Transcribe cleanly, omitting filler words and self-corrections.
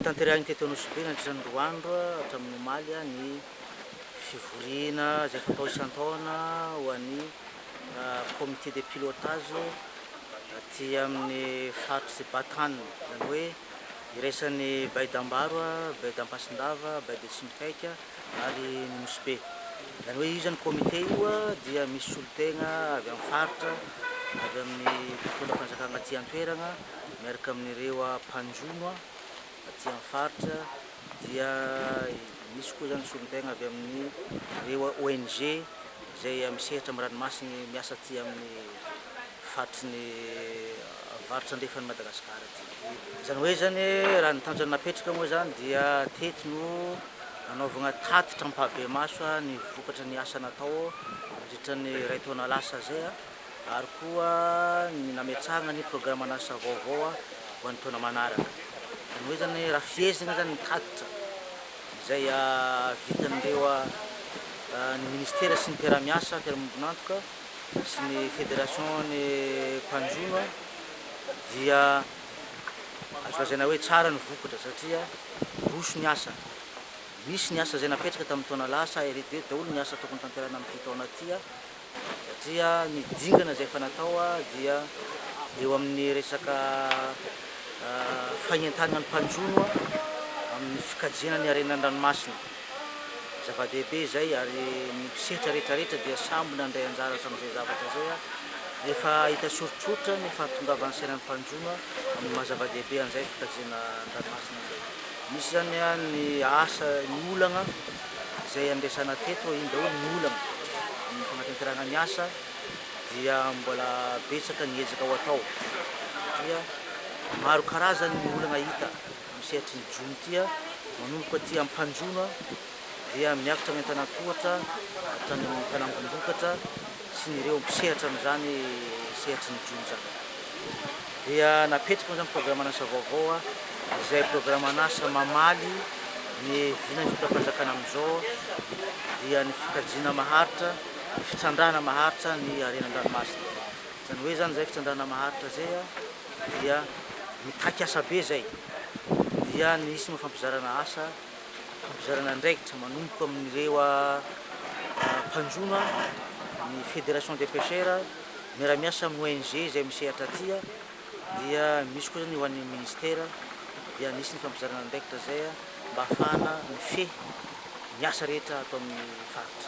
tanterahigny teto Anosibe nandritran'ny 2 andro hatramin'ny omaly ny fivoriana zay fatao isan-taona ho an'ny comité de pilotage aty amin'ny faritry Batane, zany hoe iraisan'ny Baidambaro, Baidampasindava, Baidatsimikaika ary Anosibe. Zany hoe io zany comité io dia misy solotegna avy amin'ny faritra, avy amin'ny mpitondra fanjakana aty an-toerana miaraka amin'ireo mpanjono aty amin'ny faritra, dia misy koa zany solotegna avy amin'ny ireo ONG zay misehatra amin'ny ranomasiny miasa aty amin'ny faritry ny avaratra andrefan'ny Madagasikara aty. Zany hoe zany raha ny tanjona napetraka moa zany dia teto no nanaovana tatitra ampahabemaso ny vokatra ny asa natao mandritran'ny ray taona lasa zay, ary koa ny nametrahana ny programme n'asa vaovao ho an'ny taona manaraka. Zany hoe zany raha fihezina zany ny tatitra izay vitan'ireo ny ministera sy ny mpiara-miasa, mpiara-miombon'antoka sy ny fédération ny mpanjono dia azo lazaina hoe tsara ny vokatra satria roso ny asa. Misy ny asa zay napetraka tamin'ny taona lasa, heredité daholo ny asa tokony tanterana amin'ity taona ty satria ny dingana zay efa natao dia eo amin'ny resaka fagnentanana ny mpanjono amin'ny fikajiana ny harenan'ny ranomasina. Zava-dehibe zay ary ny mpisehatra rehetrarehetra dia samby nandray anjara amin'izay zavatra zay rehefa hita sorotsotra ny fahatongavan'ny sainan'ny mpanjono amin'ny mahazava-dehibe an'izay fikajiana ranomasina zay. Misy zany ny asa, ny olana zay andesana teto, iny daholo ny olana amin'ny fanatanterahana ny asa dia mbola betsaka ny ezaka ho atao satria maro karazany ny olana hita misehatra ny jono ty, manomboka aty amin'ny mpanjono dia miakatra amin'ny antanatohatra hatrany amin'ny mpanambondokatra sy nireo mpisehatra amin'izany sehatry ny jono zany. Dia napetraka zany programme n'asa vaovao izay programme n'asa mamaly ny vinany fitondram-panjakana amin'izao dia ny fikajiana maharitra, ny fitsandrahana maharitra ny harenan-dranomasina. Zany hoe zany zay fitsandrahana maharitra zay dia mitaky asa be zay, dia nisy fampizarana asa, fampizarana andraikitra manomboka amin'ireo mpanjono, ny fédération des pêcheurs miara-miasa amin'ny ONG zay misehatra aty, dia misy koa zany ho an'ny ministera dia nisy ny fampizarana andraikitra zay mba ahafahana mifehy ny asa rehetra atao amin'ny faritra.